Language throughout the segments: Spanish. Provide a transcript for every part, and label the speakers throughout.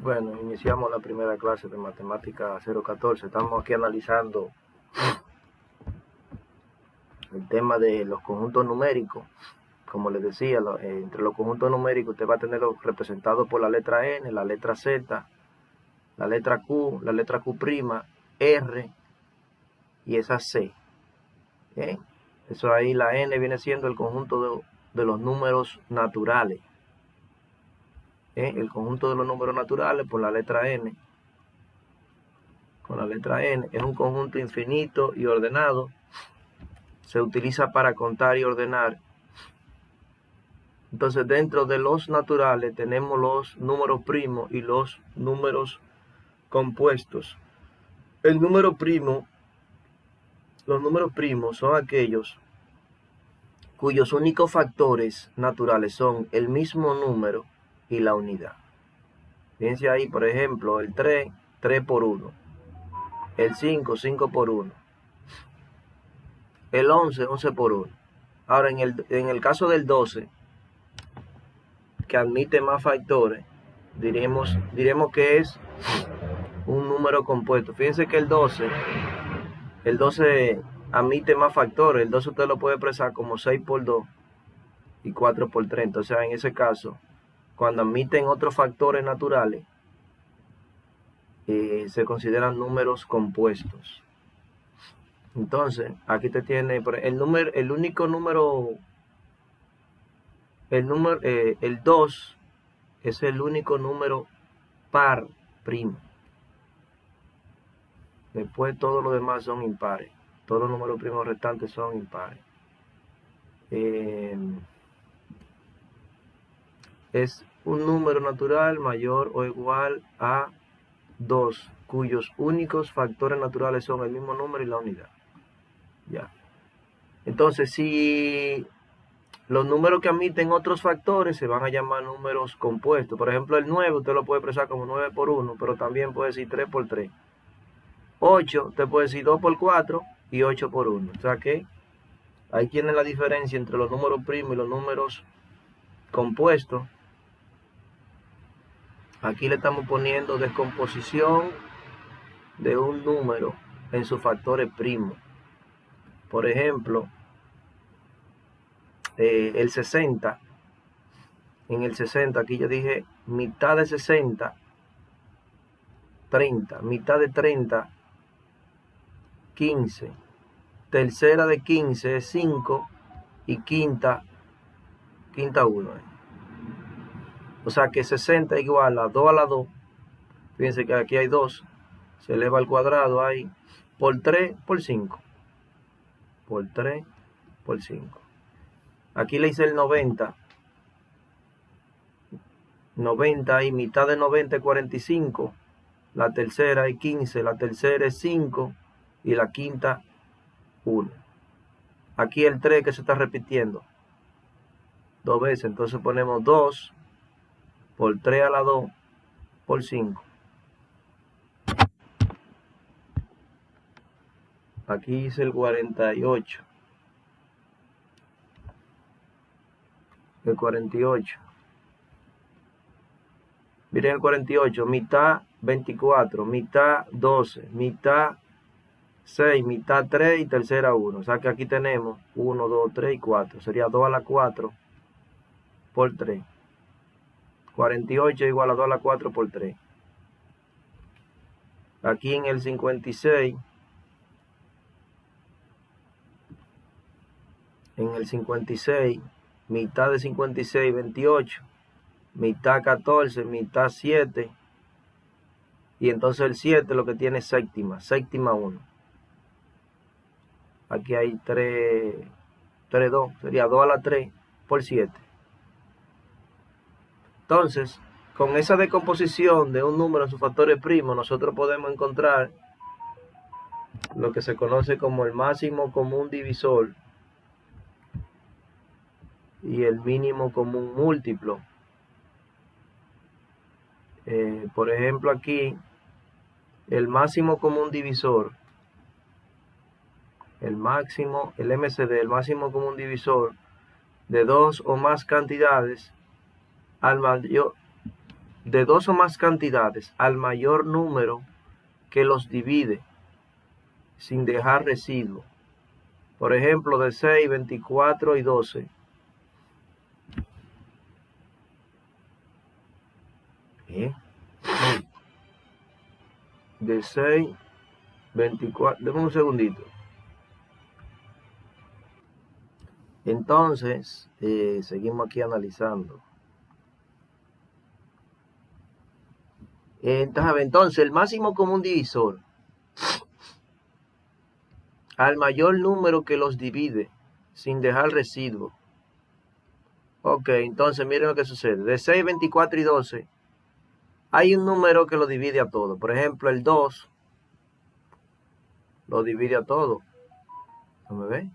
Speaker 1: Bueno, iniciamos la primera clase de matemática 014. Estamos aquí analizando el tema de los conjuntos numéricos. Como les decía, entre los conjuntos numéricos usted va a tener representados por la letra N, la letra Z, la letra Q, la letra Q', R y esa C. Eso ahí, la N viene siendo el conjunto de los números naturales. El conjunto de los números naturales por la letra N. Con la letra N es un conjunto infinito y ordenado. Se utiliza para contar y ordenar. Entonces, dentro de los naturales tenemos los números primos y los números compuestos. Los números primos son aquellos cuyos únicos factores naturales son el mismo número y la unidad. Fíjense ahí, por ejemplo, el 3, 3 por 1. El 5, 5 por 1. El 11, 11 por 1. Ahora, en el caso del 12, que admite más factores, diremos que es un número compuesto. Fíjense que el 12 admite más factores. El 12 usted lo puede expresar como 6 por 2 y 4 por 3. O sea, en ese caso, cuando admiten otros factores naturales, se consideran números compuestos. Entonces, aquí te tiene el único número, el 2 es el único número par primo. Después todos los demás son impares. Todos los números primos restantes son impares. Es un número natural mayor o igual a 2, cuyos únicos factores naturales son el mismo número y la unidad. Ya. Entonces, si los números que admiten otros factores se van a llamar números compuestos. Por ejemplo, el 9 usted lo puede expresar como 9 por 1, pero también puede decir 3 por 3. 8, usted puede decir 2 por 4 y 8 por 1. O sea que ahí tiene la diferencia entre los números primos y los números compuestos. Aquí le estamos poniendo descomposición de un número en sus factores primos. Por ejemplo, el 60. En el 60, aquí yo dije mitad de 60, 30. Mitad de 30, 15. Tercera de 15 es 5 y quinta 1. O sea que 60 igual a 2 a la 2. Fíjense que aquí hay 2. Se eleva al cuadrado ahí. Por 3, por 5. Por 3, por 5. Aquí le hice el 90. 90 y mitad de 90 es 45. La tercera es 15. La tercera es 5. Y la quinta 1. Aquí el 3 que se está repitiendo 2 veces. Entonces ponemos 2 por 3 a la 2 por 5. Aquí hice el 48. El 48. Miren el 48. Mitad 24. Mitad 12. Mitad 6. Mitad 3 y tercera 1. O sea que aquí tenemos 1, 2, 3 y 4. Sería 2 a la 4 por 3. 48 igual a 2 a la 4 por 3. Aquí en el 56. En el 56, mitad de 56, 28, mitad 14, mitad 7, y entonces el 7 lo que tiene es séptima 1. Aquí hay 3, 2, sería 2 a la 3 por 7. Entonces, con esa decomposición de un número en sus factores primos, nosotros podemos encontrar lo que se conoce como el máximo común divisor y el mínimo común múltiplo. Por ejemplo, aquí el máximo común divisor, el MCD, el máximo común divisor de 2 o más cantidades al mayor de dos o más cantidades al mayor número que los divide sin dejar residuo. Por ejemplo, de 6, 24 y 12. De 6, 24, déjame un segundito. Entonces, seguimos aquí analizando. Entonces, el máximo común divisor al mayor número que los divide sin dejar residuo. Ok, entonces miren lo que sucede. De 6, 24 y 12, hay un número que lo divide a todo. Por ejemplo, el 2 lo divide a todo. ¿No me ve?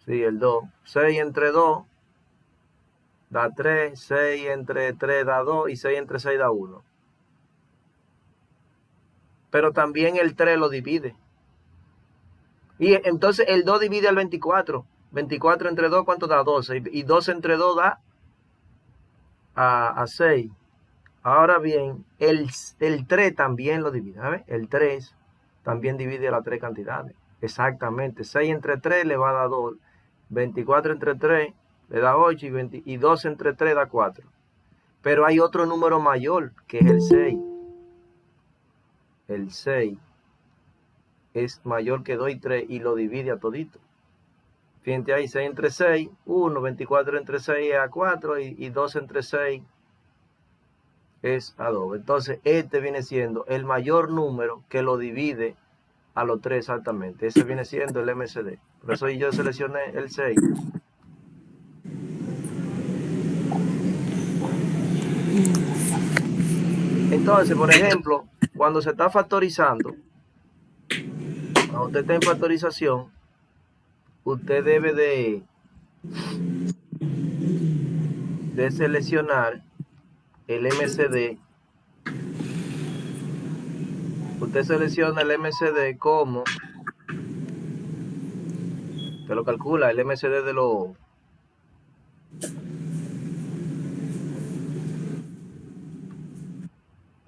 Speaker 1: Sí, el 2. 6 entre 2 da 3, 6 entre 3 da 2 y 6 entre 6 da 1. Pero también el 3 lo divide. Y entonces el 2 divide al 24. 24 entre 2, ¿cuánto da? 12. Y 12 entre 2 da a 6. Ahora bien, el 3 también lo divide. ¿Sabes? El 3 también divide las tres cantidades. Exactamente. 6 entre 3 le va a dar 2. 24 entre 3 le da 8 y 12 entre 3 da 4. Pero hay otro número mayor, que es el 6. El 6 es mayor que 2 y 3 y lo divide a todito. Fíjate ahí, 6 entre 6, 1, 24 entre 6 es a 4 y 2 entre 6 es a 2. Entonces, este viene siendo el mayor número que lo divide a los 3 exactamente. Ese viene siendo el MCD. Por eso yo seleccioné el 6. Entonces, por ejemplo, cuando se está factorizando, cuando usted está en factorización, usted debe de seleccionar el MCD. Usted selecciona el MCD como, te lo calcula, el MCD de los...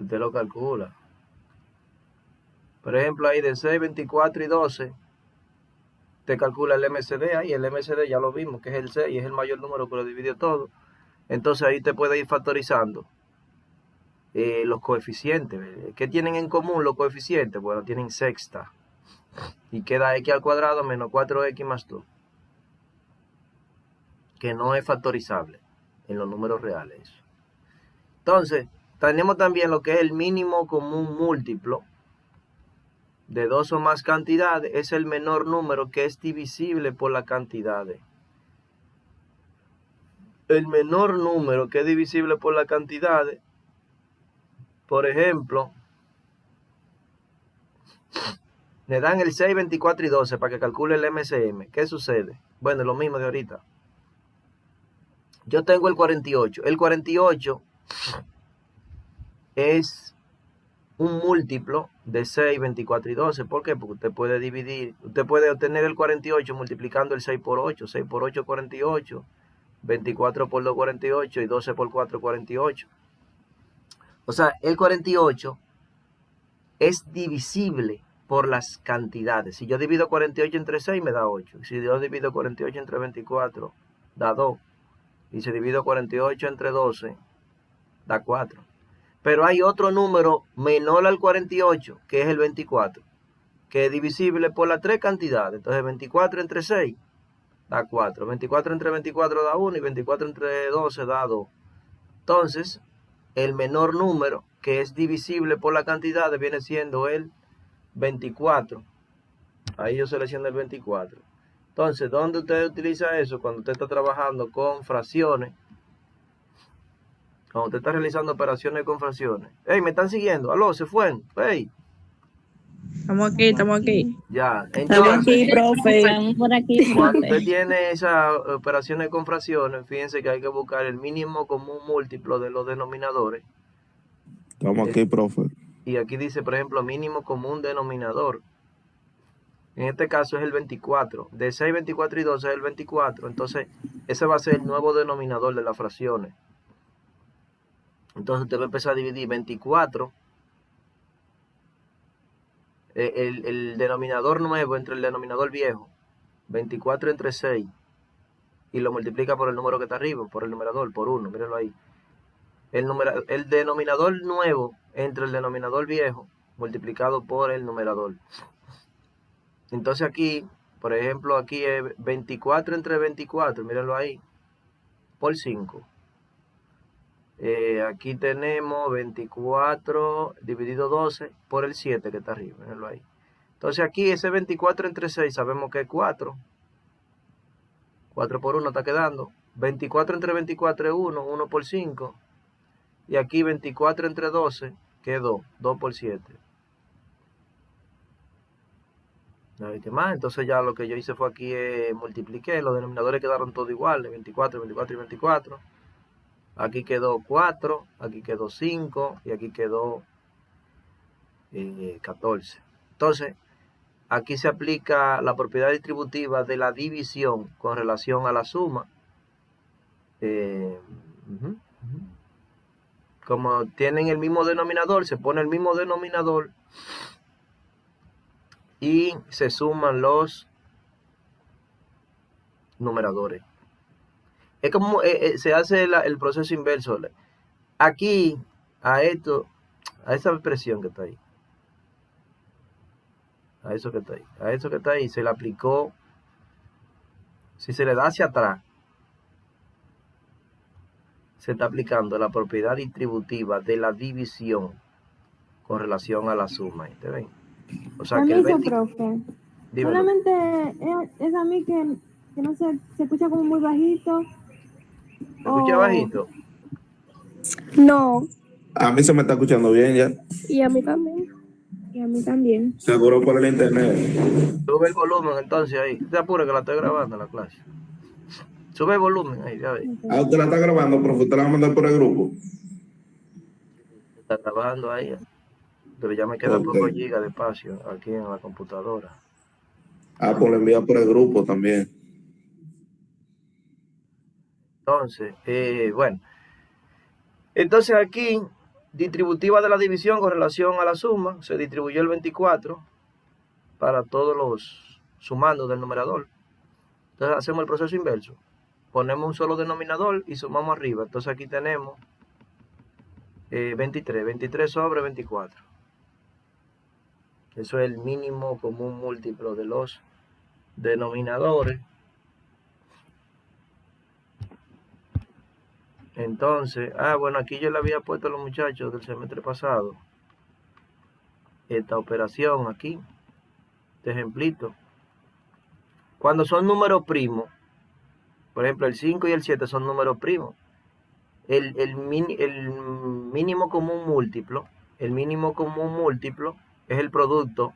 Speaker 1: Usted lo calcula. Por ejemplo, ahí de 6, 24 y 12, te calcula el MCD ahí. El MCD ya lo vimos, que es el 6, y es el mayor número que lo divide todo. Entonces ahí te puede ir factorizando los coeficientes. ¿Qué tienen en común los coeficientes? Bueno, tienen sexta. Y queda x al cuadrado menos 4x más 2. Que no es factorizable en los números reales. Entonces, tenemos también lo que es el mínimo común múltiplo de dos o más cantidades. Es el menor número que es divisible por las cantidades. El menor número que es divisible por las cantidades, por ejemplo, le dan el 6, 24 y 12 para que calcule el MCM. ¿Qué sucede? Bueno, lo mismo de ahorita. Yo tengo el 48. El 48 es un múltiplo de 6, 24 y 12. ¿Por qué? Porque usted puede dividir, usted puede obtener el 48 multiplicando el 6 por 8. 6 por 8, 48. 24 por 2, 48. Y 12 por 4, 48. O sea, el 48 es divisible por las cantidades. Si yo divido 48 entre 6 me da 8. Si yo divido 48 entre 24 da 2. Y si divido 48 entre 12 da 4. Pero hay otro número menor al 48, que es el 24, que es divisible por las tres cantidades. Entonces 24 entre 6 da 4. 24 entre 24 da 1 y 24 entre 12 da 2. Entonces, el menor número que es divisible por la cantidad viene siendo el 24. Ahí yo selecciono el 24. Entonces, ¿dónde usted utiliza eso? Cuando usted está trabajando con fracciones. Cuando usted está realizando operaciones con fracciones. ¡Ey, me están siguiendo! ¡Aló, se fueron! ¡Ey!
Speaker 2: Estamos aquí, estamos aquí.
Speaker 1: Ya,
Speaker 2: Estamos aquí,
Speaker 1: entonces,
Speaker 2: profe.
Speaker 3: Estamos por aquí,
Speaker 1: cuando
Speaker 3: profe.
Speaker 1: usted tiene esas operaciones con fracciones, fíjense que hay que buscar el mínimo común múltiplo de los denominadores.
Speaker 4: Estamos aquí, profe.
Speaker 1: Y aquí dice, por ejemplo, mínimo común denominador. En este caso es el 24. De 6, 24 y 12 es el 24. Entonces, ese va a ser el nuevo denominador de las fracciones. Entonces usted va a empezar a dividir 24, el denominador nuevo entre el denominador viejo, 24 entre 6, y lo multiplica por el número que está arriba, por el numerador, por 1, mírenlo ahí. El denominador nuevo entre el denominador viejo multiplicado por el numerador. Entonces aquí, por ejemplo, aquí es 24 entre 24, mírenlo ahí, por 5. Aquí tenemos 24 dividido 12 por el 7 que está arriba, mírenlo ahí. Entonces aquí ese 24 entre 6 sabemos que es 4. 4 por 1 está quedando. 24 entre 24 es 1, 1 por 5. Y aquí 24 entre 12 quedó 2 por 7. ¿Qué más? Entonces ya lo que yo hice fue aquí multipliqué, los denominadores quedaron todos iguales, 24, 24 y 24. Aquí quedó 4, aquí quedó 5 y aquí quedó 14. Entonces, aquí se aplica la propiedad distributiva de la división con relación a la suma. Como tienen el mismo denominador, se pone el mismo denominador y se suman los numeradores. Es como se hace el proceso inverso. Aquí, a esa expresión que está ahí, a eso que está ahí, se le aplicó, si se le da hacia atrás, se está aplicando la propiedad distributiva de la división con relación a la suma. ¿Te ven? O sea que el 20...
Speaker 3: profe.
Speaker 1: Dímelo.
Speaker 3: Solamente es a mí que no se escucha como muy bajito.
Speaker 1: ¿Se escucha bajito?
Speaker 2: No,
Speaker 4: A mí se me está escuchando bien ya.
Speaker 2: y a mí también.
Speaker 3: Y a mí también.
Speaker 4: Seguro por el internet.
Speaker 1: Sube el volumen entonces ahí. Te apura que la estoy grabando la clase. Sube el volumen ahí, ya ves.
Speaker 4: Ah, usted la está grabando, profe. Usted la va a mandar por el grupo.
Speaker 1: Está grabando ahí. Pero ya me queda
Speaker 4: Ok.
Speaker 1: poco giga de espacio aquí en la computadora.
Speaker 4: Ah, pues lo envía por el grupo también.
Speaker 1: Entonces, bueno. Entonces aquí, distributiva de la división con relación a la suma, se distribuyó el 24 para todos los sumandos del numerador. Entonces hacemos el proceso inverso. Ponemos un solo denominador y sumamos arriba. Entonces aquí tenemos 23 sobre 24. Eso es el mínimo común múltiplo de los denominadores. Entonces, bueno, aquí yo le había puesto a los muchachos del semestre pasado esta operación aquí, este ejemplito. Cuando son números primos, por ejemplo, el 5 y el 7 son números primos. El mínimo común múltiplo, es el producto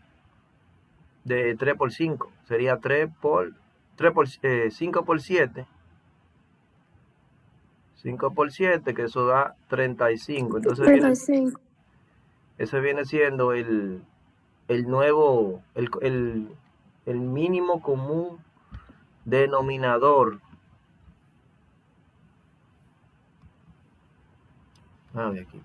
Speaker 1: de 3 por 5. Sería 5 por 7. 5 por 7, que eso da 35. Entonces
Speaker 2: 35.
Speaker 1: ese viene siendo el nuevo, el mínimo común denominador. De aquí.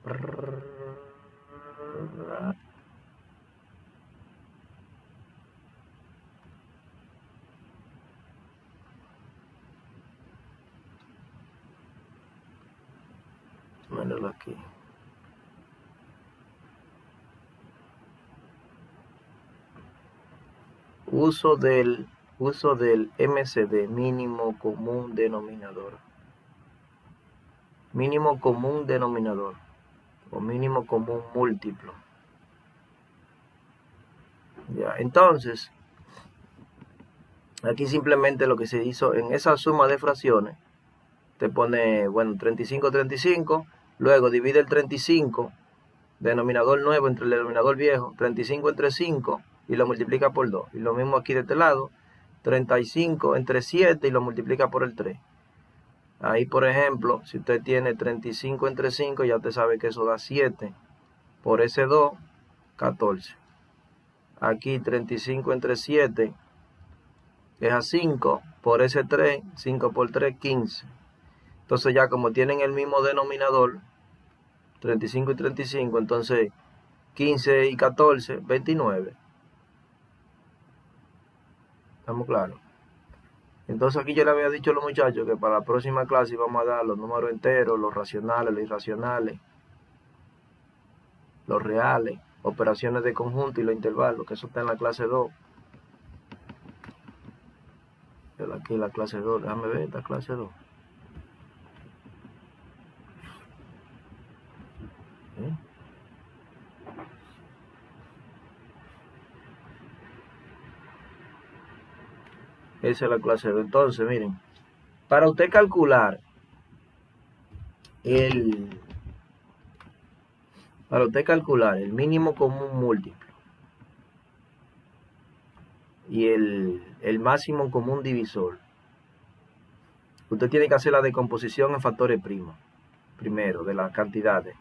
Speaker 1: Míralo aquí. Uso del MCD, mínimo común denominador. Mínimo común denominador o mínimo común múltiplo. Ya, entonces, aquí simplemente lo que se hizo en esa suma de fracciones, te pone, bueno, 35, 35, luego divide el 35, denominador nuevo entre el denominador viejo, 35 entre 5, y lo multiplica por 2. Y lo mismo aquí de este lado, 35 entre 7 y lo multiplica por el 3. Ahí, por ejemplo, si usted tiene 35 entre 5, ya usted sabe que eso da 7. Por ese 2, 14. Aquí 35 entre 7 es a 5. Por ese 3, 5 por 3, 15. Entonces ya como tienen el mismo denominador, 35 y 35, entonces 15 y 14, 29. ¿Estamos claros? Entonces aquí yo le había dicho a los muchachos que para la próxima clase íbamos a dar los números enteros, los racionales, los irracionales, los reales, operaciones de conjunto y los intervalos, que eso está en la clase 2. Aquí la clase 2, déjame ver esta clase 2. Esa es la clase 2. Entonces, miren, para usted calcular el mínimo común múltiplo y el máximo común divisor, usted tiene que hacer la decomposición en factores primos, primero, de las cantidades.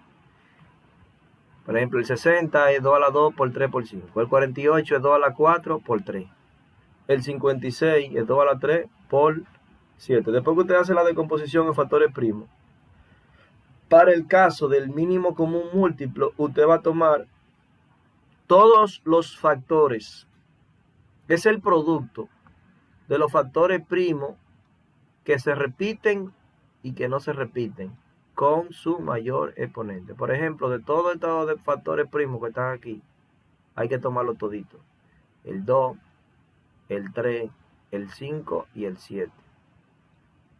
Speaker 1: Por ejemplo, el 60 es 2 a la 2 por 3 por 5. El 48 es 2 a la 4 por 3. El 56 es 2 a la 3 por 7. Después que usted hace la decomposición en factores primos, para el caso del mínimo común múltiplo, usted va a tomar todos los factores. Es el producto de los factores primos que se repiten y que no se repiten con su mayor exponente. Por ejemplo, de todos estos factores primos que están aquí, hay que tomarlos toditos. El 2, el 3, el 5 y el 7.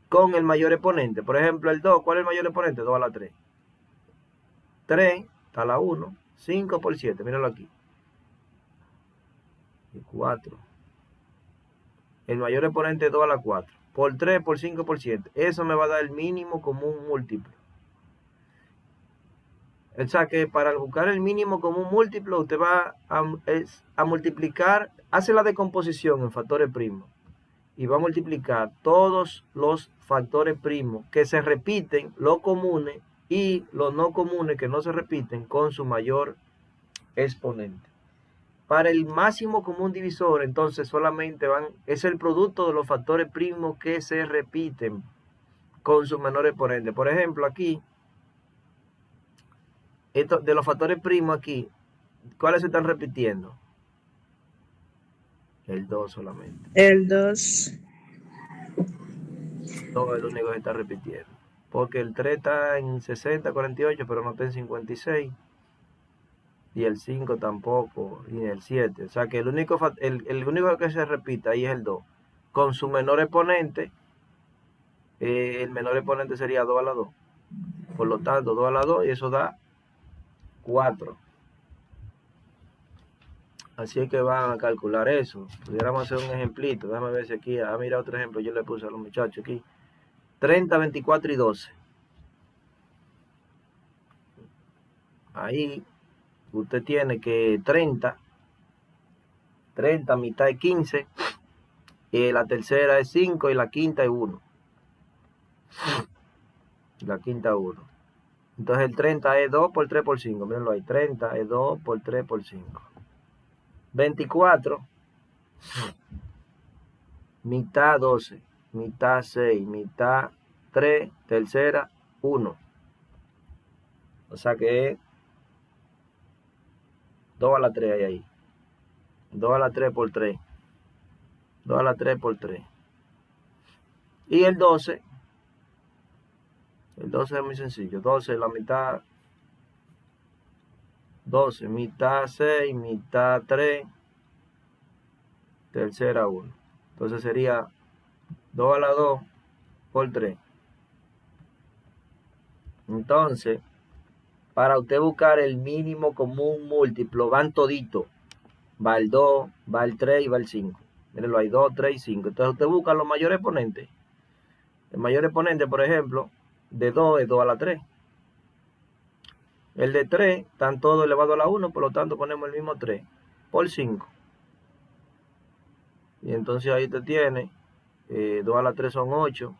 Speaker 1: Con el mayor exponente. Por ejemplo, el 2, ¿cuál es el mayor exponente? 2 a la 3. 3 está a la 1. 5 por 7, míralo aquí. Y 4. El mayor exponente es 2 a la 4. Por 3, por 5, por 7. Eso me va a dar el mínimo común múltiplo. O sea que para buscar el mínimo común múltiplo, usted va a multiplicar, hace la decomposición en factores primos. Y va a multiplicar todos los factores primos que se repiten, los comunes y los no comunes que no se repiten, con su mayor exponente. Para el máximo común divisor, entonces solamente es el producto de los factores primos que se repiten con su menor exponente. Por ejemplo, aquí, de los factores primos aquí, ¿cuáles se están repitiendo? El 2 solamente.
Speaker 2: El 2.
Speaker 1: 2 es el único que se está repitiendo. Porque el 3 está en 60, 48, pero no está en 56. Y el 5 tampoco, y el 7. O sea que el único que se repite ahí es el 2. Con su menor exponente, el menor exponente sería 2 a la 2. Por lo tanto, 2 a la 2, y eso da 4. Así es que van a calcular eso. Pudiéramos hacer un ejemplito. Déjame ver si aquí, mira otro ejemplo, yo le puse a los muchachos aquí. 30, 24 y 12. Ahí usted tiene que 30 mitad es 15, y la tercera es 5 y la quinta es 1. La quinta 1. Entonces el 30 es 2 por 3 por 5. Mírenlo ahí. 30 es 2 por 3 por 5. 24, mitad 12, mitad 6, mitad 3, tercera 1. O sea que es 2 a la 3 hay ahí. 2 a la 3 por 3. 2 a la 3 por 3. Y el 12 es muy sencillo. 12 la mitad. 12, mitad 6, mitad 3, tercera 1. Entonces sería 2 a la 2 por 3. Entonces, para usted buscar el mínimo común múltiplo, van todito. Va el 2, va el 3 y va el 5. Mírenlo, hay 2, 3 y 5. Entonces usted busca los mayores exponentes. El mayor exponente, por ejemplo, de 2 es 2 a la 3. El de 3 están todos elevados a la 1, por lo tanto ponemos el mismo 3 por 5. Y entonces ahí te tiene 2 a la 3 son 8.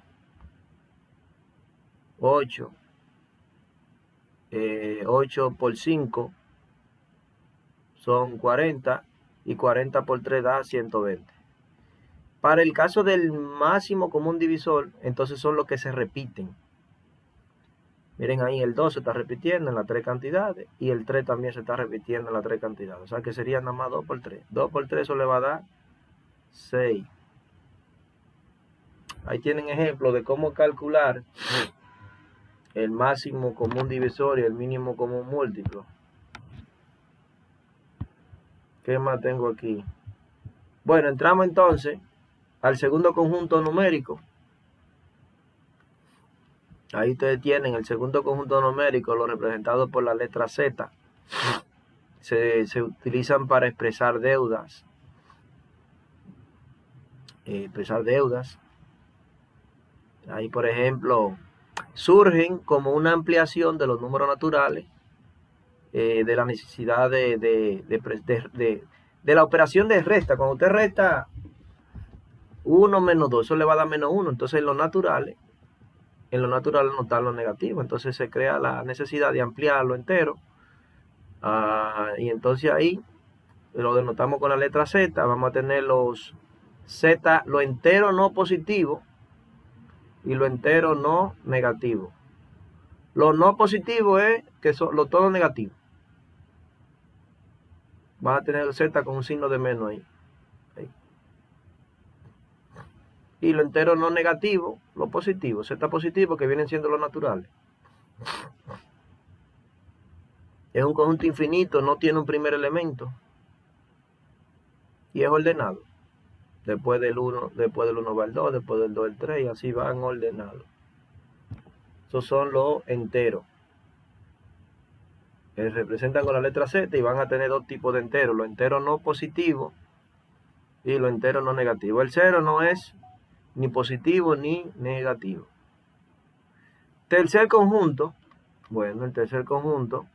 Speaker 1: 8. 8 por 5 son 40. Y 40 por 3 da 120. Para el caso del máximo común divisor, entonces son los que se repiten. Miren ahí, el 2 se está repitiendo en las 3 cantidades y el 3 también se está repitiendo en las 3 cantidades. O sea que sería nada más 2 por 3. 2 por 3 eso le va a dar 6. Ahí tienen ejemplo de cómo calcular el máximo común divisor y el mínimo común múltiplo. ¿Qué más tengo aquí? Bueno, entramos entonces al segundo conjunto numérico. Ahí ustedes tienen el segundo conjunto numérico, lo representado por la letra Z. Se utilizan para expresar deudas. Ahí, por ejemplo, surgen como una ampliación de los números naturales, de la necesidad de la operación de resta. Cuando usted resta 1 menos 2, eso le va a dar menos 1. Entonces, en lo natural no está lo negativo. Entonces, se crea la necesidad de ampliarlo entero. Y entonces ahí lo denotamos con la letra Z. Vamos a tener los Z, lo entero no positivo y lo entero no negativo. Lo no positivo es que son lo todo negativo. Van a tener Z con un signo de menos ahí. Y lo entero no negativo, lo positivo, Z positivo, que vienen siendo los naturales. Es un conjunto infinito, no tiene un primer elemento. Y es ordenado. Después del 1 va el 2, después del 2 el 3, y así van ordenados. Esos son los enteros. Se representan con la letra Z y van a tener dos tipos de enteros. Los enteros no positivos y los enteros no negativos. El 0 no es ni positivo ni negativo. Tercer conjunto. Bueno, el tercer conjunto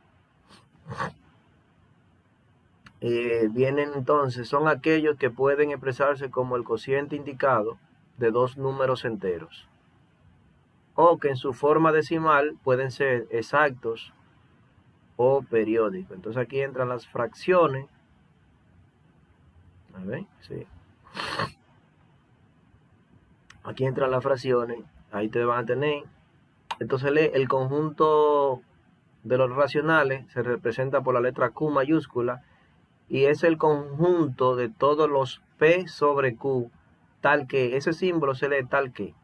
Speaker 1: vienen entonces, son aquellos que pueden expresarse como el cociente indicado de dos números enteros, o que en su forma decimal pueden ser exactos o periódicos. Entonces aquí entran las fracciones. A ver, sí. Aquí entran las fracciones. Ahí te van a tener. Entonces el conjunto de los racionales se representa por la letra Q mayúscula y es el conjunto de todos los P sobre Q, tal que, ese símbolo se lee tal que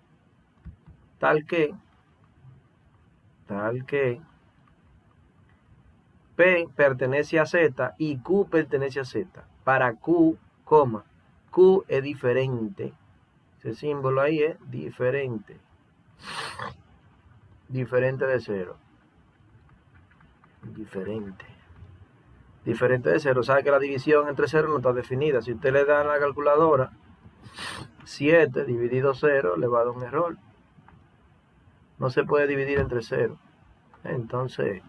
Speaker 1: P pertenece a Z y Q pertenece a Z. Para Q, Q es diferente. Ese símbolo ahí es diferente. Diferente de 0. Diferente de 0. Sabe que la división entre 0 no está definida. Si usted le da a la calculadora 7 dividido 0, le va a dar un error. No se puede dividir entre 0. Entonces,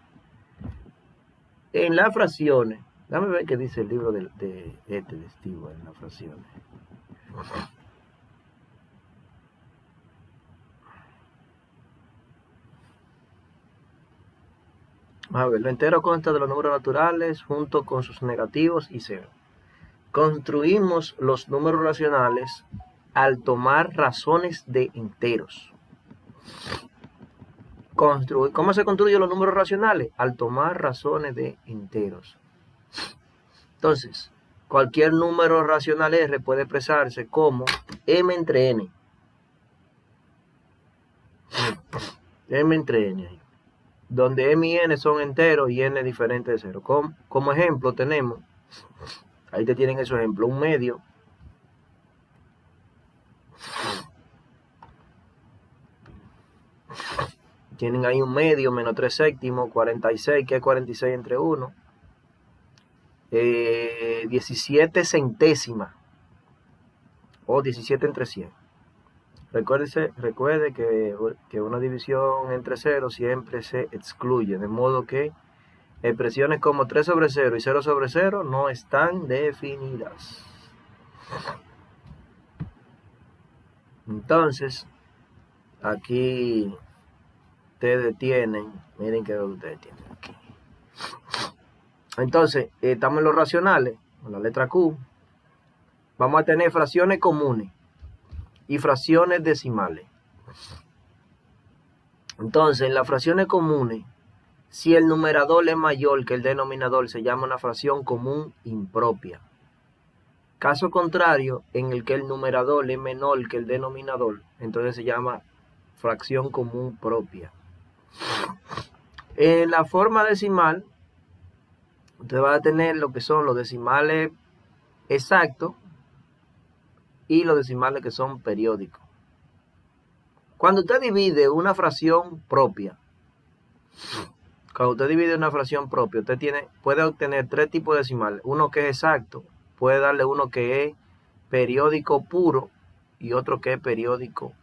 Speaker 1: en las fracciones, déjame ver qué dice el libro de Stewart en las fracciones. A ver, lo entero consta de los números naturales junto con sus negativos y 0. Construimos los números racionales al tomar razones de enteros. ¿Cómo se construyen los números racionales? Al tomar razones de enteros. Entonces, cualquier número racional R puede expresarse como M entre N. M entre N. Donde M y N son enteros y N diferente de 0. Como ejemplo tenemos, ahí te tienen esos ejemplos, un medio. Tienen ahí un medio, menos 3 séptimos, 46, que es 46 entre 1. 17 centésimas, o 17 entre 100. Recuerde que una división entre 0 siempre se excluye, de modo que expresiones como 3 sobre 0 y 0 sobre 0 no están definidas. Entonces, aquí ustedes tienen, miren que ustedes tienen aquí. Entonces, estamos en los racionales, con la letra Q. Vamos a tener fracciones comunes y fracciones decimales. Entonces, en las fracciones comunes, si el numerador es mayor que el denominador, se llama una fracción común impropia. Caso contrario, en el que el numerador es menor que el denominador, entonces se llama fracción común propia. En la forma decimal, usted va a tener lo que son los decimales exactos y los decimales que son periódicos. Cuando usted divide una fracción propia, usted puede obtener tres tipos de decimales. Uno que es exacto, puede darle uno que es periódico puro y otro que es periódico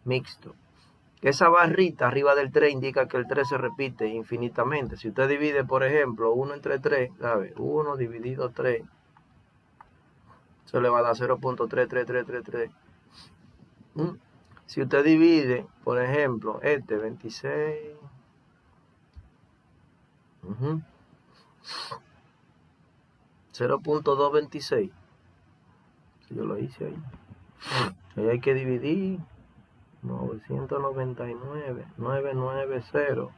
Speaker 1: mixto. Esa barrita arriba del 3 indica que el 3 se repite infinitamente. Si usted divide, por ejemplo, 1 entre 3, ¿sabe? 1 dividido 3, eso le va a dar 0.33333. Si usted divide, por ejemplo, 26, 0.226, yo lo hice ahí. Ahí hay que dividir 999, 990.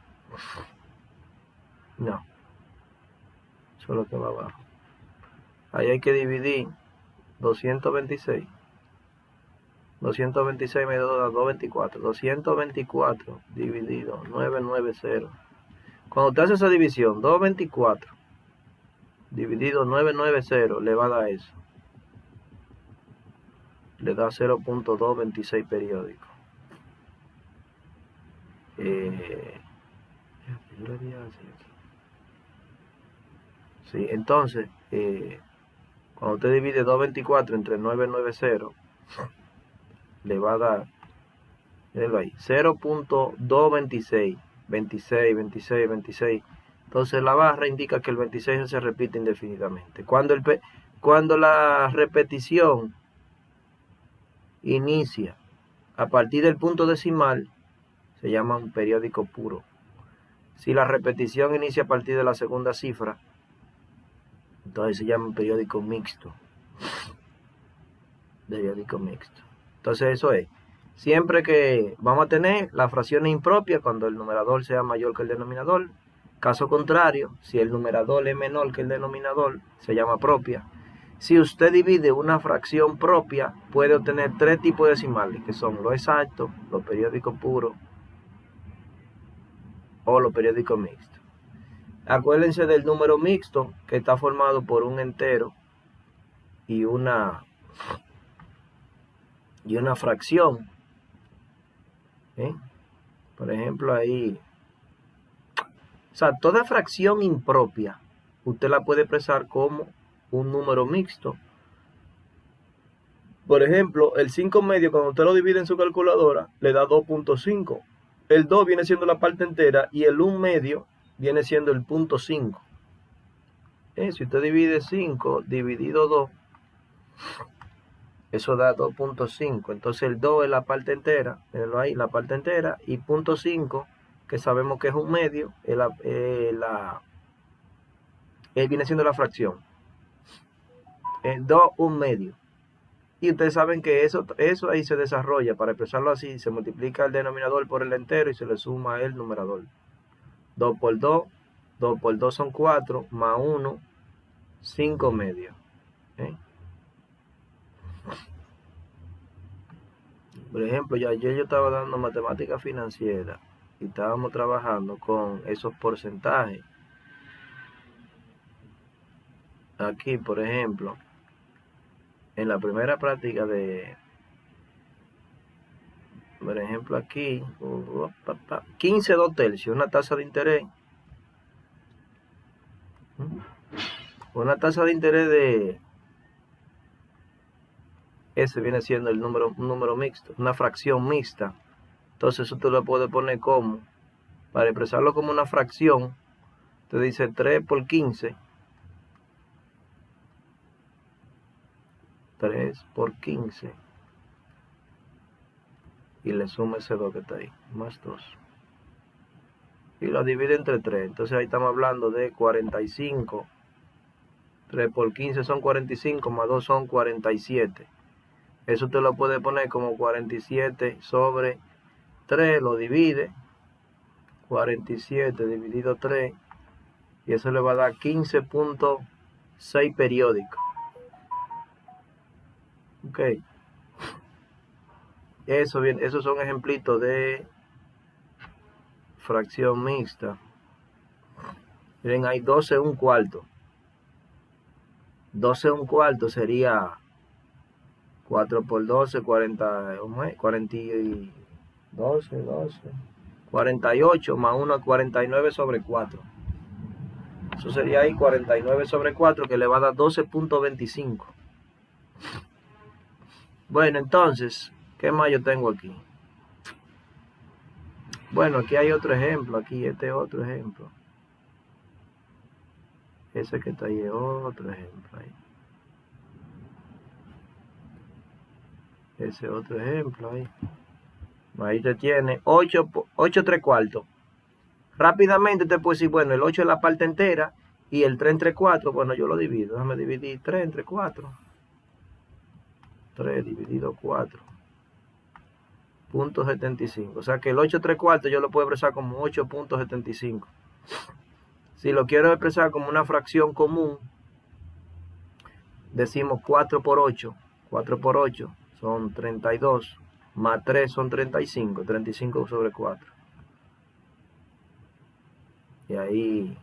Speaker 1: No, eso es lo que va abajo. Ahí hay que dividir 226. 226 me da 224. 224 dividido 990. Cuando usted hace esa división, 224 dividido 990 le va a dar eso. Le da 0.226 periódico. Sí, entonces, cuando usted divide 224 entre 990, le va a dar, déjalo ahí, 0.226, 26, 26, 26. Entonces la barra indica que el 26 se repite indefinidamente. Cuando la repetición inicia a partir del punto decimal, se llama un periódico puro. Si la repetición inicia a partir de la segunda cifra, entonces se llama un periódico mixto. Periódico mixto. Entonces eso es. Siempre que vamos a tener las fracciones impropias cuando el numerador sea mayor que el denominador. Caso contrario, si el numerador es menor que el denominador, se llama propia. Si usted divide una fracción propia, puede obtener tres tipos decimales, que son los exactos, los periódicos puros o los periódicos mixtos. Acuérdense del número mixto, que está formado por un entero y una fracción. Por ejemplo, ahí, o sea, toda fracción impropia usted la puede expresar como un número mixto. Por ejemplo, el 5 medio, cuando usted lo divide en su calculadora, le da 2.5. El 2 viene siendo la parte entera y el 1 medio viene siendo el punto 5. Si usted divide 5 dividido 2, eso da 2.5. Entonces el 2 es la parte entera, mírenlo ahí, la parte entera, y punto 5, que sabemos que es un medio, viene siendo la fracción. El 2, un medio. Y ustedes saben que eso ahí se desarrolla, para expresarlo así, se multiplica el denominador por el entero y se le suma el numerador. 2 por 2, 2 por 2 son 4, más 1, 5 medios. Por ejemplo, yo estaba dando matemática financiera y estábamos trabajando con esos porcentajes. Aquí, por ejemplo, en la primera práctica por ejemplo aquí, 15 2/3, una tasa de interés. Una tasa de interés de ese viene siendo un número mixto, una fracción mixta. Entonces eso tú lo puedes poner como, para expresarlo como una fracción, te dice 3 por 15. 3 por 15. Y le suma ese 2 que está ahí, más 2. Y lo divide entre 3. Entonces ahí estamos hablando de 45. 3 por 15 son 45, más 2 son 47. Eso te lo puede poner como 47 sobre 3, lo divide 47 dividido 3, y eso le va a dar 15.6 periódicos. Ok. Esos son ejemplitos de fracción mixta. Miren, hay 12 un cuarto. 12 un cuarto sería 4 por 12, 40, 40 y 12, 48 más 1, 49 sobre 4. Eso sería ahí 49 sobre 4, que le va a dar 12.25. Bueno, entonces, ¿qué más yo tengo aquí? Bueno, aquí hay otro ejemplo, aquí este otro ejemplo. Ese que está ahí es otro ejemplo ahí. Ese otro ejemplo ahí. Ahí te tiene 8 3 cuartos. Rápidamente te puedo decir, bueno, el 8 es la parte entera y el 3 entre 4, bueno, yo lo divido. Déjame dividir 3 entre 4. 3 dividido 4. .75. O sea que el 8 3 cuartos yo lo puedo expresar como 8.75. Si lo quiero expresar como una fracción común, decimos 4 por 8. 4 por 8 son 32. Más 3 son 35. 35 sobre 4. Y ahí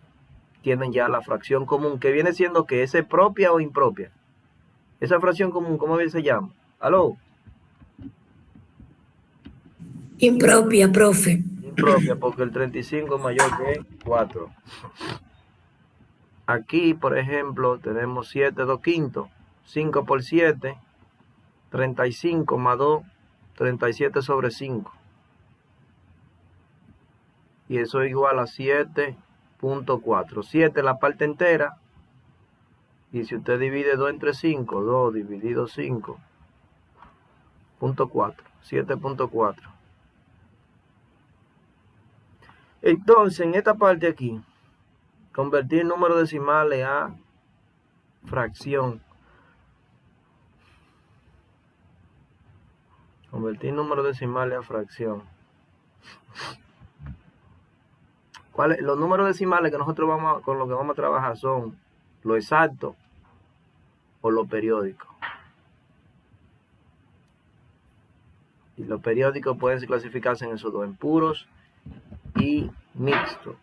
Speaker 1: tienen ya la fracción común, que viene siendo que es propia o impropia. Esa fracción común, ¿cómo se llama? ¿Aló?
Speaker 5: Impropia, profe.
Speaker 1: Impropia, porque el 35 es mayor que 4. Aquí, por ejemplo, tenemos 7 2 quintos. 5 por 7, 35 más 2, 37 sobre 5. Y eso es igual a 7.4. 7 la parte entera. Y si usted divide 2 entre 5, 2 dividido 5, 7.4. Entonces, en esta parte aquí, convertir números decimales a fracción. Convertir números decimales a fracción. Los números decimales que nosotros con lo que vamos a trabajar son lo exacto o lo periódico. Y los periódicos pueden clasificarse en esos dos, en puros y mixtos.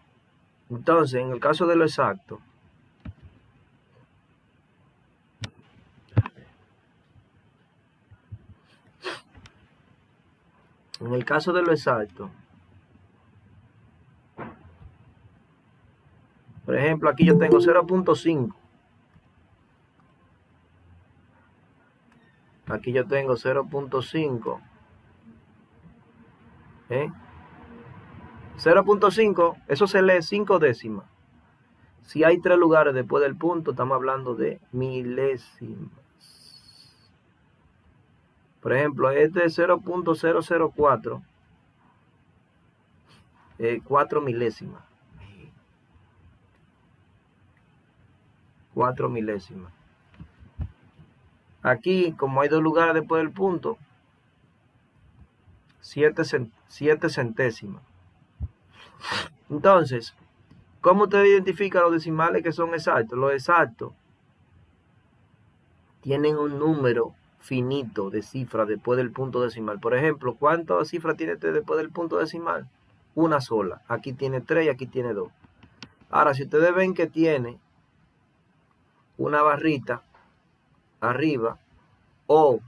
Speaker 1: Entonces, en el caso de lo exacto, por ejemplo, aquí yo tengo 0.5. Aquí yo tengo 0.5. 0.5, eso se lee 5 décimas. Si hay 3 lugares después del punto, estamos hablando de milésimas. Por ejemplo, este es 0.004, 4 milésimas. 4 milésimas. Aquí, como hay 2 lugares después del punto, 7 centésimas. Entonces, ¿cómo usted identifica los decimales que son exactos? Los exactos tienen un número finito de cifras después del punto decimal. Por ejemplo, ¿cuántas cifras tiene usted después del punto decimal? Una sola. Aquí tiene 3 y aquí tiene 2. Ahora, si ustedes ven que tiene una barrita arriba, o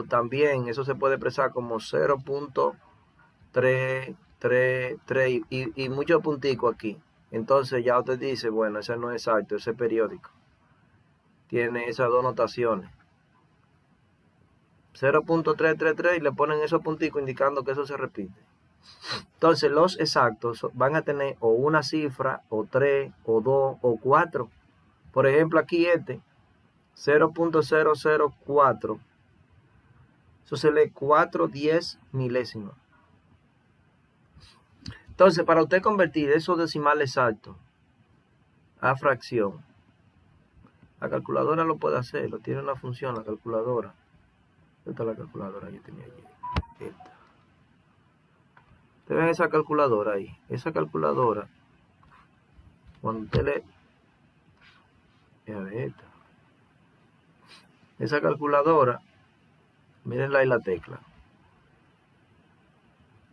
Speaker 1: también eso se puede expresar como 0.333 y muchos punticos aquí. Entonces ya usted dice, bueno, ese no es exacto, ese es periódico. Tiene esas dos notaciones. 0.333 y le ponen esos punticos indicando que eso se repite. Entonces los exactos van a tener o una cifra, o 3, o 2, o 4. Por ejemplo, aquí 0.004. Eso se lee 4/10 milésimas. Entonces, para usted convertir esos decimales exactos a fracción, la calculadora lo puede hacer, lo tiene una función, la calculadora. Esta es la calculadora que tenía aquí. Esta Ustedes ven esa calculadora ahí. Esa calculadora, cuando usted le... Ya ve esta. Esa calculadora, mírenla ahí la tecla.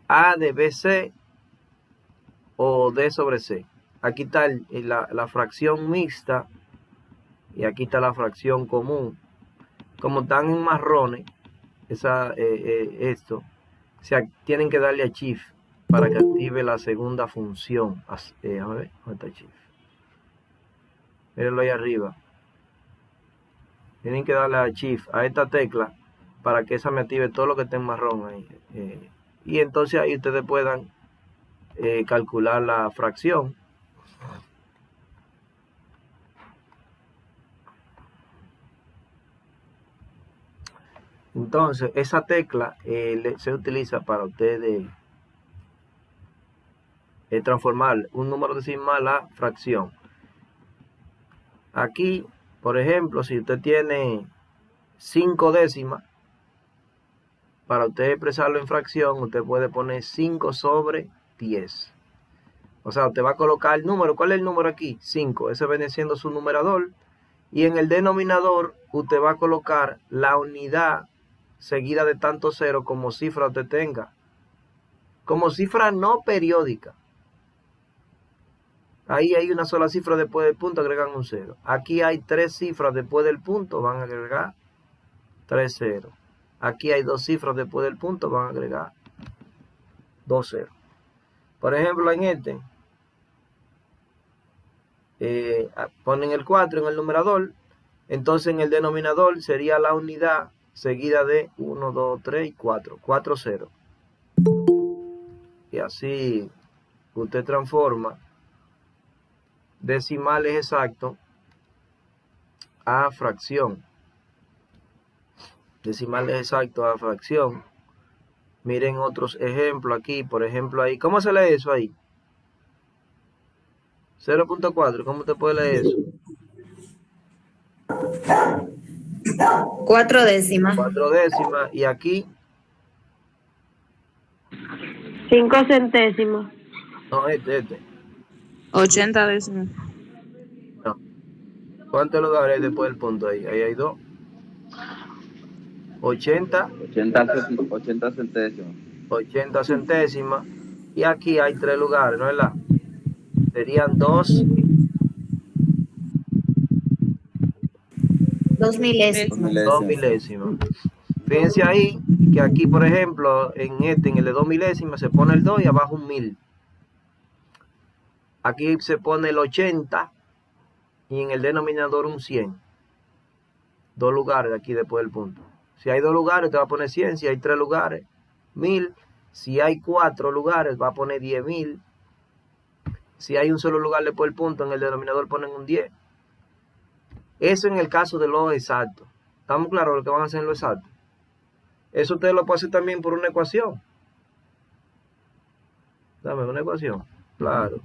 Speaker 1: A de BC o D sobre C. Aquí está la fracción mixta y aquí está la fracción común. Como están en marrones, esto, tienen que darle a Shift para que active la segunda función. A ver, ¿dónde está Shift? Mírenlo ahí arriba. Tienen que darle a Shift a esta tecla para que esa me active todo lo que esté en marrón ahí. Y entonces ahí ustedes puedan calcular la fracción. Entonces esa tecla se utiliza para ustedes transformar un número decimal a fracción. Aquí, por ejemplo, si usted tiene 5 décimas, para usted expresarlo en fracción, usted puede poner 5 sobre 10. O sea, usted va a colocar el número. ¿Cuál es el número aquí? 5. Ese viene siendo su numerador. Y en el denominador, usted va a colocar la unidad seguida de tanto cero como cifra usted tenga. Como cifra no periódica. Ahí hay una sola cifra después del punto, agregan un 0. Aquí hay 3 cifras después del punto, van a agregar 3 ceros. Aquí hay 2 cifras después del punto, van a agregar 2 ceros. Por ejemplo, en este, ponen el 4 en el numerador, entonces en el denominador sería la unidad seguida de 1, 2, 3 y 4. 4 ceros. Y así usted transforma decimales exactos a fracción. Decimales exactos a fracción. Miren otros ejemplos aquí. Por ejemplo ahí. ¿Cómo se lee eso ahí? 0.4. ¿Cómo te puede leer eso?
Speaker 5: 4 décimas.
Speaker 1: 4 décimas. Y aquí.
Speaker 3: 5 centésimos.
Speaker 1: No, este.
Speaker 2: 80 décimas.
Speaker 1: No. ¿Cuántos lugares hay después del punto ahí? Ahí hay 2. 80
Speaker 6: centésimos.
Speaker 1: 80 centésimas. Y aquí hay 3 lugares, ¿no es verdad? Serían 2
Speaker 5: milésimas.
Speaker 1: 2 milésimas. Fíjense ahí que aquí, por ejemplo, en el de 2 milésimas se pone el 2 y abajo un 1000. Aquí se pone el 80 y en el denominador un 100. 2 lugares aquí después del punto. Si hay 2 lugares, te va a poner 100. Si hay 3 lugares, 1000. Si hay 4 lugares, va a poner 10.000. Si hay un solo lugar después del punto, en el denominador ponen un 10. Eso en el caso de lo exacto. ¿Estamos claros lo que van a hacer en lo exacto? Eso usted lo puede hacer también por una ecuación. Dame una ecuación. Claro.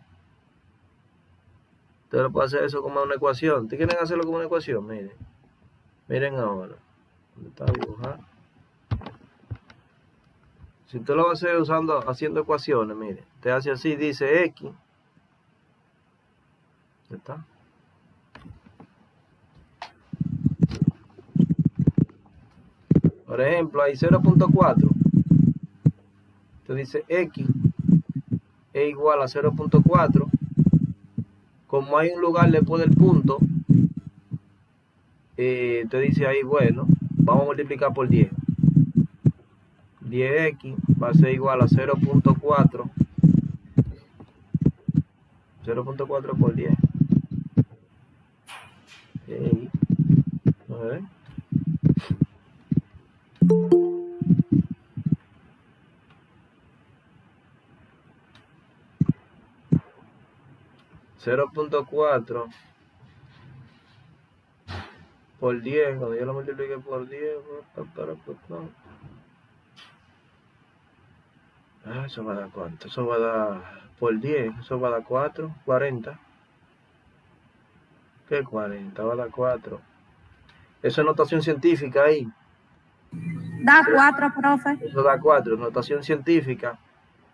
Speaker 1: Usted lo puede hacer eso como una ecuación. ¿Ustedes quieren hacerlo como una ecuación? Miren. Miren ahora. ¿Dónde está dibujar? Si usted lo va a hacer haciendo ecuaciones, mire. Usted hace así, dice X. ¿Dónde está? Por ejemplo, hay 0.4. Usted dice X es igual a 0.4. Como hay un lugar después del punto, usted dice ahí, bueno, vamos a multiplicar por 10. 10x va a ser igual a 0.4. 0.4 por 10. A ver. 0.4 por 10, cuando yo lo multiplique por 10, eso va a dar cuánto, eso va a dar por 10, eso va a dar 4, 40. ¿Qué 40? Va a dar 4. Eso es notación científica ahí.
Speaker 2: Da 4, profe.
Speaker 1: Eso da 4, notación científica.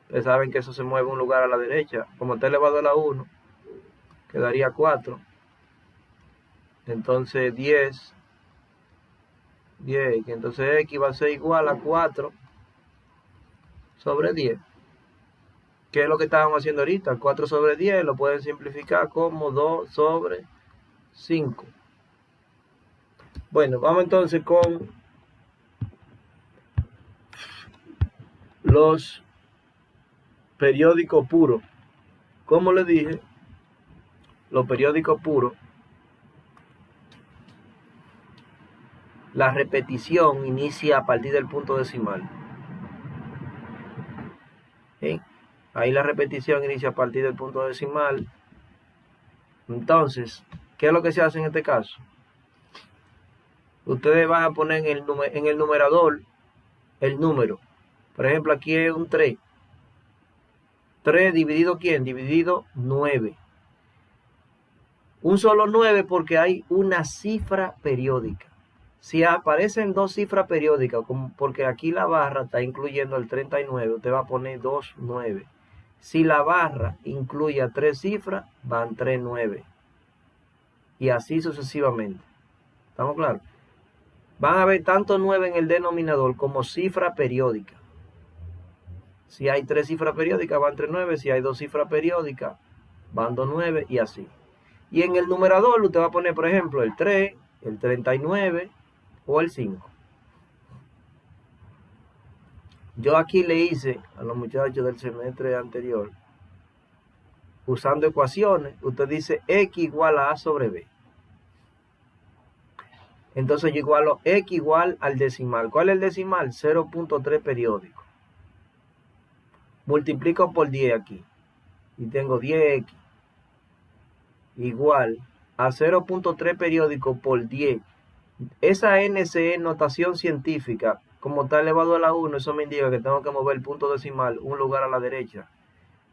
Speaker 1: Ustedes saben que eso se mueve un lugar a la derecha. Como está elevado a la 1, quedaría 4. Entonces 10. Entonces X va a ser igual a 4 sobre 10. ¿Qué es lo que estábamos haciendo ahorita? 4 sobre 10 lo pueden simplificar como 2 sobre 5. Bueno, vamos entonces con los periódicos puros. Como les dije, los periódicos puros, la repetición inicia a partir del punto decimal. ¿Sí? Ahí la repetición inicia a partir del punto decimal. Entonces, ¿qué es lo que se hace en este caso? Ustedes van a poner en el numerador el número. Por ejemplo, aquí es un 3. 3 dividido ¿quién? Dividido 9. Un solo 9 porque hay una cifra periódica. Si aparecen dos cifras periódicas, porque aquí la barra está incluyendo el 39, usted va a poner 2 9. Si la barra incluye a 3 cifras, van 3 9. Y así sucesivamente. ¿Estamos claros? Van a haber tanto 9 en el denominador como cifra periódica. Si hay 3 cifras periódicas, van 3 9. Si hay 2 cifras periódicas, van 2 9 y así. Y en el numerador usted va a poner, por ejemplo, el 3, el 39 o el 5. Yo aquí le hice a los muchachos del semestre anterior, usando ecuaciones, usted dice X igual a A sobre B. Entonces yo igualo X igual al decimal. ¿Cuál es el decimal? 0.3 periódico. Multiplico por 10 aquí. Y tengo 10X igual a 0.3 periódico por 10. Esa NC es notación científica. Como está elevado a la 1, eso me indica que tengo que mover el punto decimal un lugar a la derecha.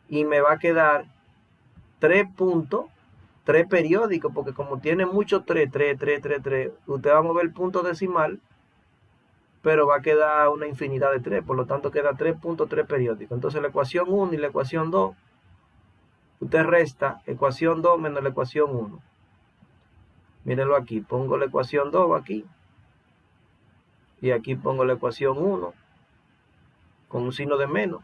Speaker 1: Y me va a quedar 3.3 periódicos, porque como tiene mucho 3, usted va a mover el punto decimal, pero va a quedar una infinidad de 3, por lo tanto queda 3.3 periódicos. Entonces la ecuación 1 y la ecuación 2, usted resta ecuación 2 menos la ecuación 1. Mírenlo aquí, pongo la ecuación 2 aquí. Y aquí pongo la ecuación 1 con un signo de menos.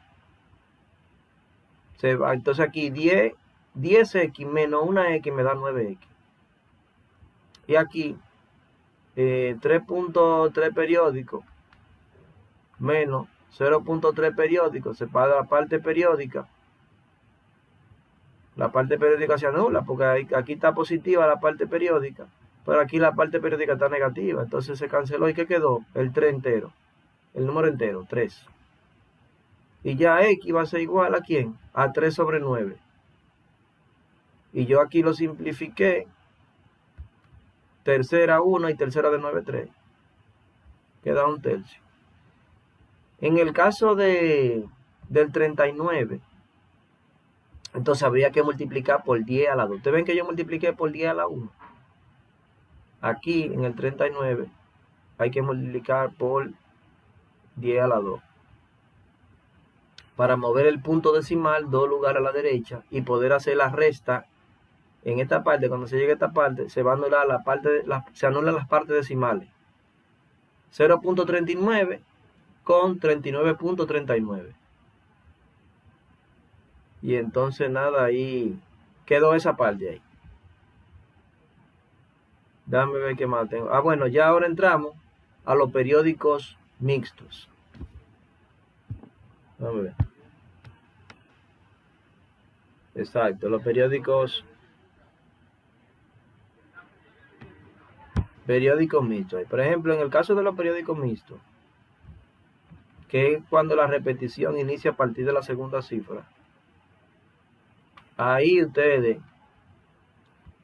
Speaker 1: Se va, entonces aquí 10x menos 1x me da 9x. Y aquí 3.3 periódico menos 0.3 periódico, se paga la parte periódica. La parte periódica se anula porque aquí está positiva la parte periódica, pero aquí la parte periódica está negativa. Entonces se canceló y ¿qué quedó? El 3 entero, el número entero, 3. Y ya X va a ser igual ¿a quién? A 3 sobre 9. Y yo aquí lo simplifiqué. Tercera 1 y tercera de 9, 3. Queda 1/3. En el caso del 39, entonces habría que multiplicar por 10 a la 2. Ustedes ven que yo multipliqué por 10 a la 1. Aquí en el 39 hay que multiplicar por 10 a la 2. Para mover el punto decimal 2 lugares a la derecha y poder hacer la resta en esta parte. Cuando se llegue a esta parte, se va a anular se anulan las partes decimales. 0.39 con 39.39. Y entonces nada, ahí quedó esa parte ahí. Déjame ver qué más tengo. Bueno, ya ahora entramos a los periódicos mixtos. Vamos a ver. Exacto, los periódicos mixtos. Por ejemplo, en el caso de los periódicos mixtos, que es cuando la repetición inicia a partir de la segunda cifra. Ahí ustedes,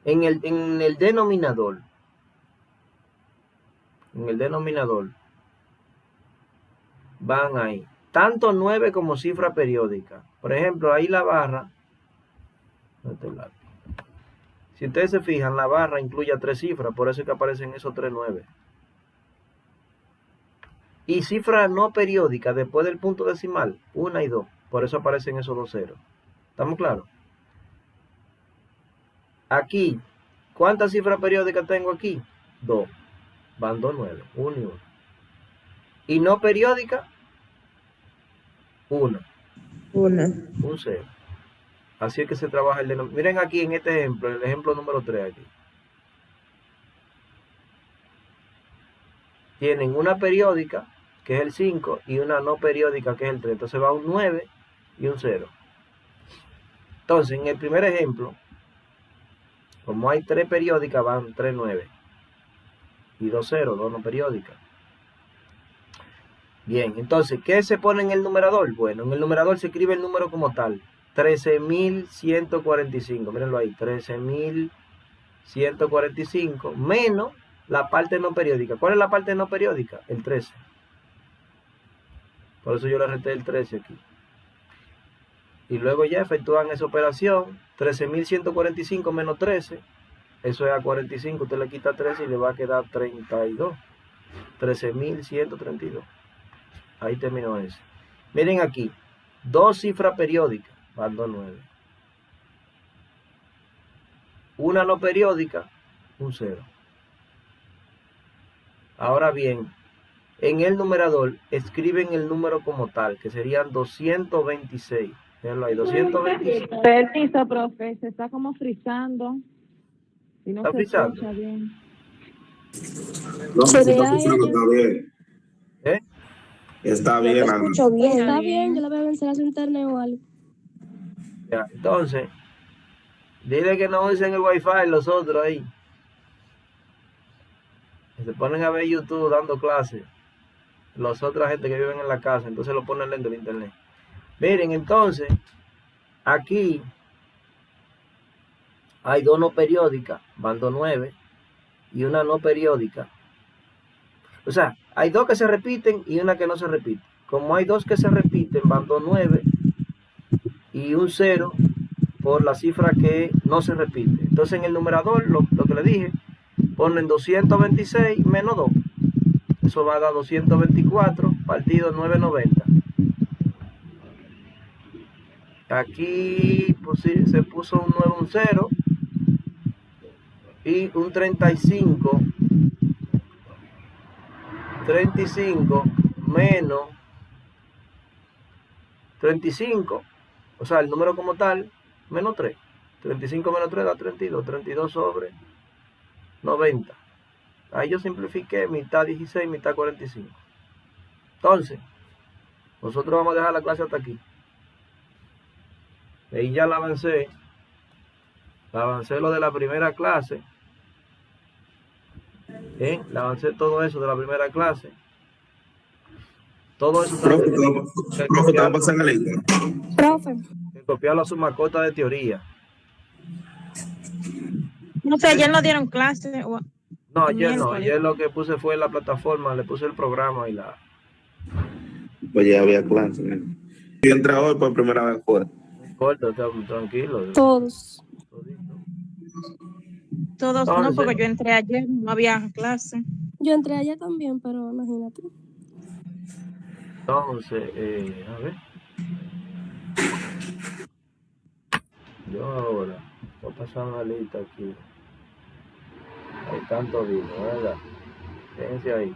Speaker 1: en el denominador, van ahí, tanto 9 como cifra periódica. Por ejemplo, ahí la barra, si ustedes se fijan, la barra incluye a 3 cifras, por eso es que aparecen esos 3 9. Y cifra no periódica después del punto decimal, 1 y 2. Por eso aparecen esos dos ceros. ¿Estamos claros? Aquí, ¿cuántas cifras periódicas tengo aquí? 2. Van 2 9, 1 y 1. Y no periódica, 1.
Speaker 2: Una.
Speaker 1: Un 0. Así es que se trabaja el denominador. Miren aquí en este ejemplo, el ejemplo número 3 aquí. Tienen una periódica, que es el 5, y una no periódica, que es el 3. Entonces va un 9 y un 0. Entonces, en el primer ejemplo, como hay 3 periódicas, van 3 9. Y 2 0, 2 no periódicas. Bien, entonces, ¿qué se pone en el numerador? Bueno, en el numerador se escribe el número como tal. 13.145, mírenlo ahí, 13.145 menos la parte no periódica. ¿Cuál es la parte no periódica? El 13. Por eso yo le resté el 13 aquí. Y luego ya efectúan esa operación, 13.145 menos 13, eso es a 45, usted le quita 13 y le va a quedar 32. 13.132. Ahí terminó eso. Miren aquí, 2 cifras periódicas, van 2 9. Una no periódica, un 0. Ahora bien, en el numerador escriben el número como tal, que serían 226. Veanlo ahí, 226.
Speaker 3: Permiso, profe, se está como frizando. Y no
Speaker 1: ¿Está
Speaker 3: se
Speaker 1: frizando?
Speaker 3: escucha bien.
Speaker 4: No,
Speaker 7: Se
Speaker 4: si
Speaker 7: ve
Speaker 4: está
Speaker 7: ahí,
Speaker 4: escuchando, está bien.
Speaker 1: ¿Eh?
Speaker 4: Está
Speaker 7: yo
Speaker 4: bien,
Speaker 7: te
Speaker 4: Ana.
Speaker 7: escucho bien.
Speaker 3: Está
Speaker 7: Está
Speaker 3: bien.
Speaker 7: bien, yo le voy a vencer a su internet o algo.
Speaker 1: Ya, entonces, dile que no usen el wifi los otros ahí. Que se ponen a ver YouTube dando clases. Los otros gente que viven en la casa, entonces lo ponen lento el internet. Miren, entonces, aquí hay 2 no periódicas, van 2 9, y una no periódica. O sea, hay 2 que se repiten y una que no se repite. Como hay 2 que se repiten, van 2 9 y un 0 por la cifra que no se repite. Entonces en el numerador, lo que le dije, ponen 226 menos 2. Eso va a dar 224 partido 990. Aquí pues, sí, se puso un 9, un 0 y un 35 menos 35, o sea, el número como tal, menos 3. 35 menos 3 da 32. 32 sobre 90. Ahí yo simplifiqué mitad 16, mitad 45. Entonces, nosotros vamos a dejar la clase hasta aquí. Ahí ya la avancé. Lo de la primera clase. Le avancé todo eso de la primera clase. Todo eso
Speaker 4: Profe,
Speaker 1: también
Speaker 4: profe, te va a pasar en la lista.
Speaker 7: Profe,
Speaker 1: que copiarlo a su mascota de teoría.
Speaker 2: No sé, ayer no dieron clase.
Speaker 1: No, ayer no.
Speaker 2: Miércoles.
Speaker 1: Ayer lo que puse fue la plataforma, le puse el programa y la...
Speaker 4: Pues ya había clase. ¿eh? Yo entré hoy por primera vez fuera.
Speaker 1: No importa, tranquilo.
Speaker 7: todos.
Speaker 2: Todos no,
Speaker 1: Entonces,
Speaker 2: porque yo entré ayer, no había clase.
Speaker 7: Yo entré allá también, pero imagínate.
Speaker 1: Entonces, a ver. Yo ahora voy a pasar una lista aquí. Hay tanto vino, ¿verdad? Fíjense ahí.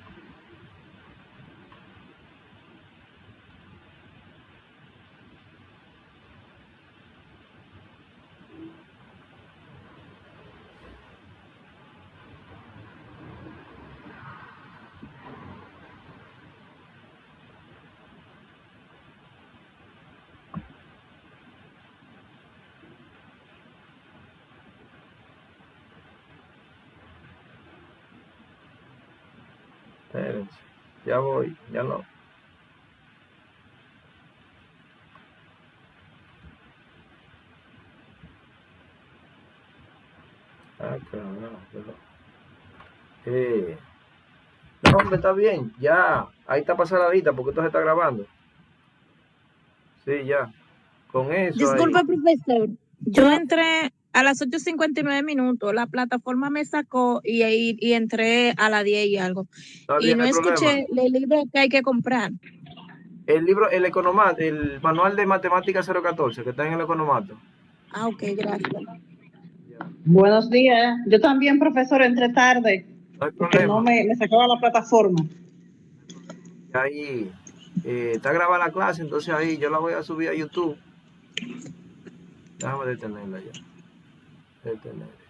Speaker 1: Espérense. Ya voy, ya no. Ah, carajo, pero... No, hombre, está bien, ya. Ahí está pasada la lista porque esto se está grabando. Sí, ya. Con eso
Speaker 2: Disculpe,
Speaker 1: ahí.
Speaker 2: profesor. Yo entré a las 8:59 minutos. La plataforma me sacó y entré a las 10 y algo.
Speaker 1: Está
Speaker 2: Y
Speaker 1: bien,
Speaker 2: no
Speaker 1: no hay problema.
Speaker 2: escuché el libro que hay que comprar.
Speaker 1: El libro, el economato, el manual de matemáticas 014 que está en el economato.
Speaker 2: Ah, ok, gracias.
Speaker 1: Ya,
Speaker 8: Buenos días. Yo también, profesor, entré tarde
Speaker 1: no hay
Speaker 8: porque no
Speaker 1: problema.
Speaker 8: me sacaba la plataforma.
Speaker 1: Ahí está grabada la clase, entonces ahí yo la voy a subir a YouTube. Déjame detenerla ya. Detener.